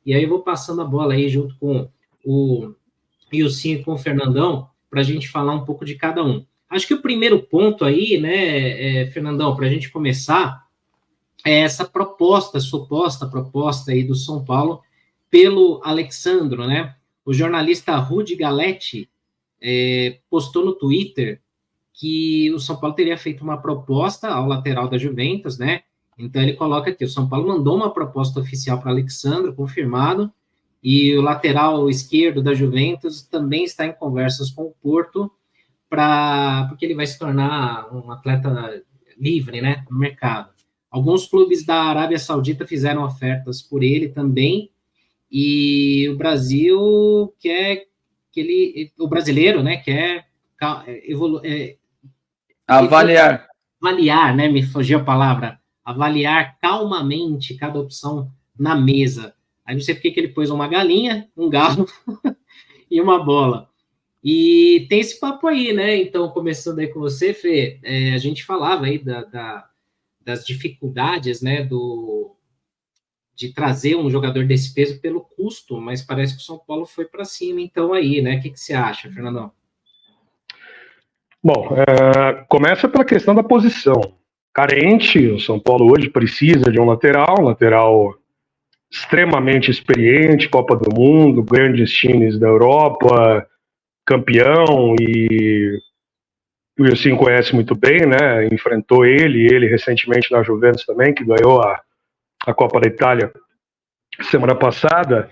e aí eu vou passando a bola aí junto com o Ilcinho e com o Fernandão, para a gente falar um pouco de cada um. Acho que o primeiro ponto aí, né, Fernandão, para a gente começar, é essa proposta, suposta proposta aí do São Paulo pelo Alexandro, né? O jornalista Rudy Galetti postou no Twitter que o São Paulo teria feito uma proposta ao lateral da Juventus, né? Então ele coloca aqui, o São Paulo mandou uma proposta oficial para Alexandro, confirmado, e o lateral esquerdo da Juventus também está em conversas com o Porto, porque ele vai se tornar um atleta livre, né, no mercado. Alguns clubes da Arábia Saudita fizeram ofertas por ele também, e o Brasil quer que ele, o brasileiro, né, quer avaliar, né, me fugiu a palavra, avaliar calmamente cada opção na mesa. Aí não sei porque que ele pôs uma galinha, um galo e uma bola. E tem esse papo aí, né? Então, começando aí com você, Fê, a gente falava aí das dificuldades, né, de trazer um jogador desse peso pelo custo, mas parece que o São Paulo foi para cima, então aí, né? O que você acha, Fernandão? Bom, começa pela questão da posição. Carente, o São Paulo hoje precisa de um lateral extremamente experiente, Copa do Mundo, grandes times da Europa, campeão, e o Wilson conhece muito bem, né? Enfrentou ele recentemente na Juventus também, que ganhou a Copa da Itália semana passada.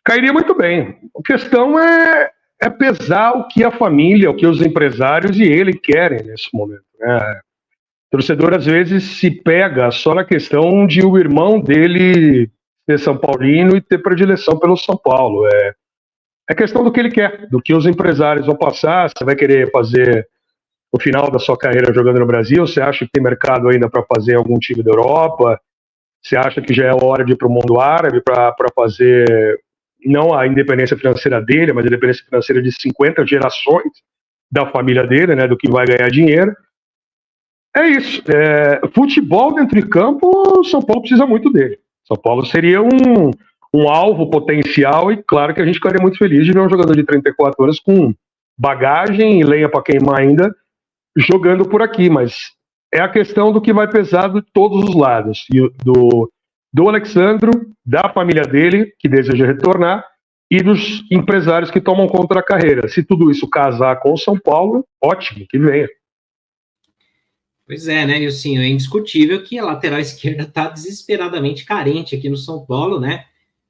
Cairia muito bem. A questão é pesar o que a família, o que os empresários e ele querem nesse momento, né? O torcedor às vezes se pega só na questão de o irmão dele ser São Paulino e ter predileção pelo São Paulo. É questão do que ele quer, do que os empresários vão passar. Você vai querer fazer o final da sua carreira jogando no Brasil? Você acha que tem mercado ainda para fazer algum time da Europa? Você acha que já é hora de ir para o mundo árabe para fazer não a independência financeira dele, mas a independência financeira de 50 gerações da família dele, né, do que vai ganhar dinheiro? É isso. Futebol dentro de campo, o São Paulo precisa muito dele. São Paulo seria um alvo potencial, e claro que a gente ficaria muito feliz de ver um jogador de 34 anos com bagagem e lenha para queimar ainda jogando por aqui, mas é a questão do que vai pesar de todos os lados, e do Alexandro, da família dele, que deseja retornar, e dos empresários que tomam conta da carreira. Se tudo isso casar com o São Paulo, ótimo, que venha. Pois é, né, Ilcinho, é indiscutível que a lateral esquerda está desesperadamente carente aqui no São Paulo, né,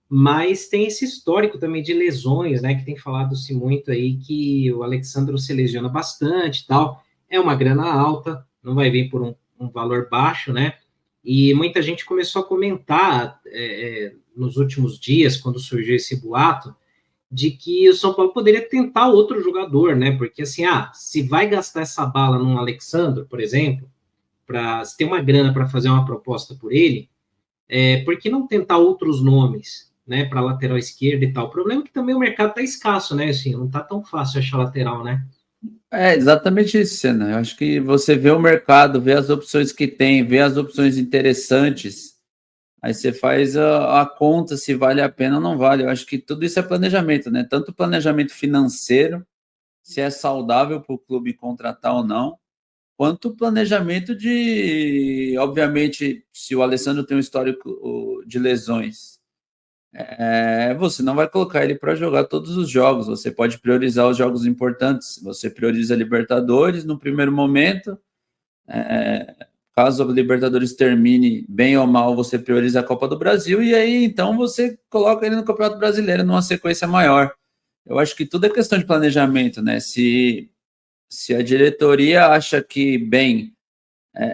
mas tem esse histórico também de lesões, né, que tem falado-se muito aí que o Alexandro se lesiona bastante e tal, é uma grana alta, não vai vir por um valor baixo, né, e muita gente começou a comentar nos últimos dias, quando surgiu esse boato, de que o São Paulo poderia tentar outro jogador, né? Porque assim, se vai gastar essa bala num Alexandre, por exemplo, se ter uma grana para fazer uma proposta por ele, por que não tentar outros nomes, né? Para lateral esquerda e tal? O problema é que também o mercado está escasso, né? Assim, não está tão fácil achar lateral, né? É exatamente isso, Senna. Eu acho que você vê o mercado, vê as opções que tem, vê as opções interessantes. Aí você faz a conta se vale a pena ou não vale. Eu acho que tudo isso é planejamento, né? Tanto planejamento financeiro, se é saudável para o clube contratar ou não, quanto o planejamento de, obviamente, se o Alessandro tem um histórico de lesões, você não vai colocar ele para jogar todos os jogos. Você pode priorizar os jogos importantes. Você prioriza a Libertadores no primeiro momento. Caso a Libertadores termine bem ou mal, você prioriza a Copa do Brasil, e aí então você coloca ele no Campeonato Brasileiro numa sequência maior. Eu acho que tudo é questão de planejamento, né? Se a diretoria acha que, bem,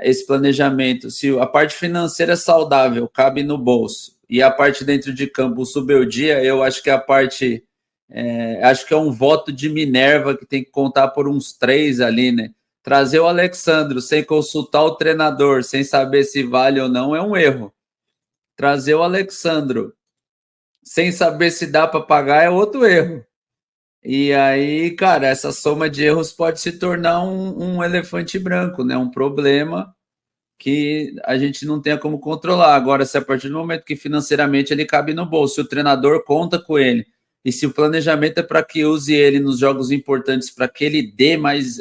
esse planejamento, se a parte financeira saudável cabe no bolso e a parte dentro de campo subiu o dia, eu acho que a parte... acho que é um voto de Minerva que tem que contar por uns 3 ali, né? Trazer o Alexandro sem consultar o treinador, sem saber se vale ou não, é um erro. Trazer o Alexandro sem saber se dá para pagar é outro erro. E aí, cara, essa soma de erros pode se tornar um elefante branco, né? Um problema que a gente não tenha como controlar. Agora, se a partir do momento que financeiramente ele cabe no bolso, se o treinador conta com ele, e se o planejamento é para que use ele nos jogos importantes, para que ele dê mais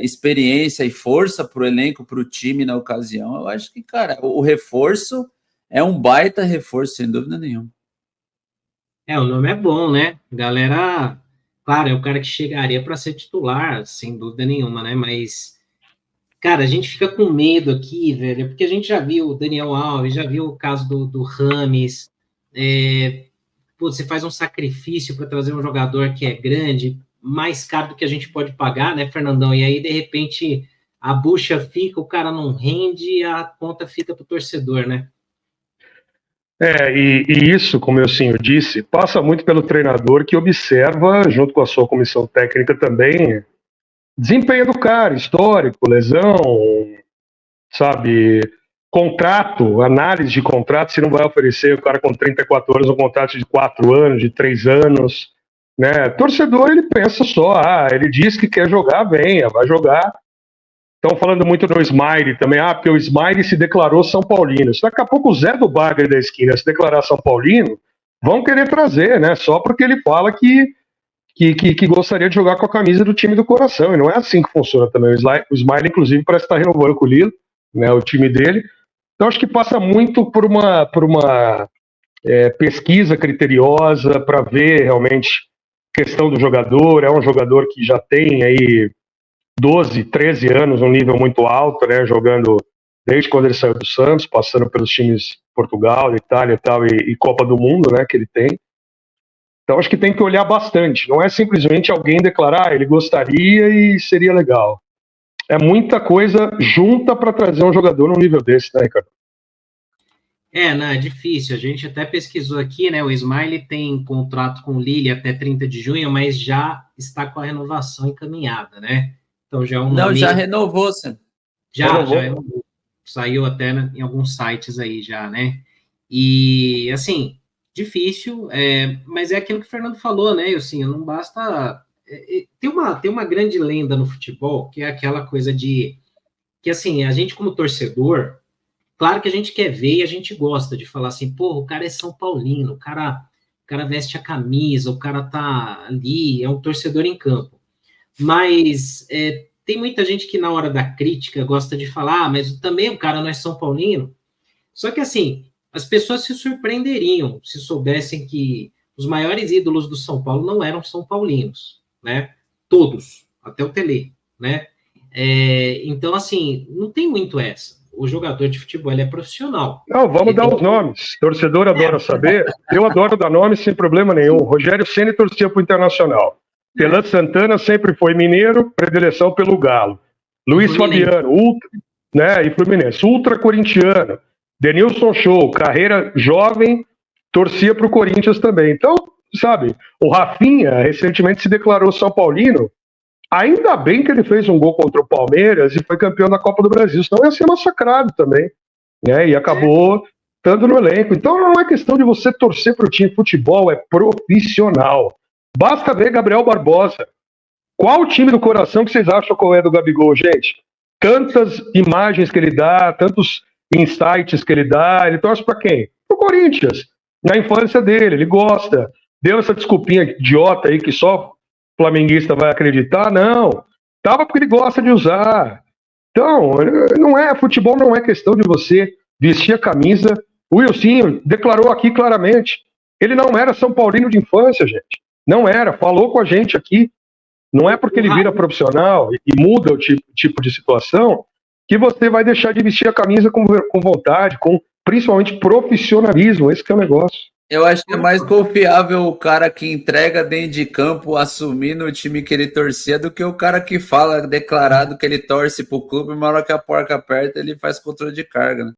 experiência e força para o elenco, para o time na ocasião, eu acho que, cara, o reforço é um baita reforço, sem dúvida nenhuma. O nome é bom, né? Galera, claro, é o cara que chegaria para ser titular, sem dúvida nenhuma, né? Mas, cara, a gente fica com medo aqui, velho, porque a gente já viu o Daniel Alves, já viu o caso do Rames. Você faz um sacrifício para trazer um jogador que é grande, mais caro do que a gente pode pagar, né, Fernandão? E aí, de repente, a bucha fica, o cara não rende, a conta fica para o torcedor, né? E isso, como eu disse, passa muito pelo treinador que observa, junto com a sua comissão técnica também, desempenho do cara, histórico, lesão, sabe, contrato, análise de contrato, se não vai oferecer o cara com 34 anos um contrato de 4 anos, de 3 anos, né? Torcedor, ele pensa só, ele diz que quer jogar, venha, vai jogar. Estão falando muito do Smiley também, porque o Smiley se declarou São Paulino. Se daqui a pouco o Zé do Bagre da esquina se declarar São Paulino, vão querer trazer, né? Só porque ele fala que gostaria de jogar com a camisa do time do coração. E não é assim que funciona também. O Smiley, inclusive, parece estar renovando com o Lilo, né, o time dele. Então, acho que passa muito por uma pesquisa criteriosa para ver realmente a questão do jogador. É um jogador que já tem aí 12, 13 anos, um nível muito alto, né, jogando desde quando ele saiu do Santos, passando pelos times de Portugal, Itália e tal, e Copa do Mundo, né, que ele tem. Então acho que tem que olhar bastante, não é simplesmente alguém declarar, ele gostaria e seria legal. É muita coisa junta para trazer um jogador num nível desse, né, Ricardo? Não, é difícil, a gente até pesquisou aqui, né, o Smiley tem contrato com o Lille até 30 de junho, mas já está com a renovação encaminhada, né? Então já é um Não, já renovou, você. Já renovou. Saiu até em alguns sites aí já, né? E, assim, difícil, mas é aquilo que o Fernando falou, né? Assim, não basta... Tem uma grande lenda no futebol, que é aquela coisa de... Que, assim, a gente como torcedor, claro que a gente quer ver e a gente gosta de falar assim, pô, o cara é São Paulino, o cara veste a camisa, o cara tá ali, é um torcedor em campo. Mas tem muita gente que na hora da crítica gosta de falar, mas também o cara não é São Paulino. Só que assim, as pessoas se surpreenderiam se soubessem que os maiores ídolos do São Paulo não eram São Paulinos, né? Todos, até o Tele, né? Então, assim, não tem muito essa. O jogador de futebol ele é profissional. Não, vamos dar os nomes. Torcedor adora saber. Eu adoro dar nomes sem problema nenhum. Rogério Ceni torcia para o Internacional. Telan Santana sempre foi mineiro, predileção pelo Galo. Luiz Fabiano, e Fluminense, ultra corintiano. Denilson Show, carreira jovem, torcia para o Corinthians também. Então, sabe, o Rafinha recentemente se declarou São Paulino. Ainda bem que ele fez um gol contra o Palmeiras e foi campeão da Copa do Brasil, senão ia ser massacrado também, né? E acabou estando no elenco. Então não é questão de você torcer para o time. Futebol é profissional. Basta ver Gabriel Barbosa. Qual o time do coração que vocês acham qual é do Gabigol, gente? Tantas imagens que ele dá, tantos insights que ele dá, ele torce para quem? Pro Corinthians. Na infância dele, ele gosta. Deu essa desculpinha idiota aí que só flamenguista vai acreditar? Não. Tava porque ele gosta de usar. Então, futebol não é questão de você vestir a camisa. O Wilsinho declarou aqui claramente, ele não era São Paulino de infância, gente. Não era, falou com a gente aqui. Não é porque ele vira profissional e muda o tipo de situação que você vai deixar de vestir a camisa com vontade, com principalmente profissionalismo. Esse que é o negócio. Eu acho que é mais confiável o cara que entrega dentro de campo assumindo o time que ele torcia do que o cara que fala declarado que ele torce pro clube, mas na hora que a porca aperta ele faz controle de carga, né?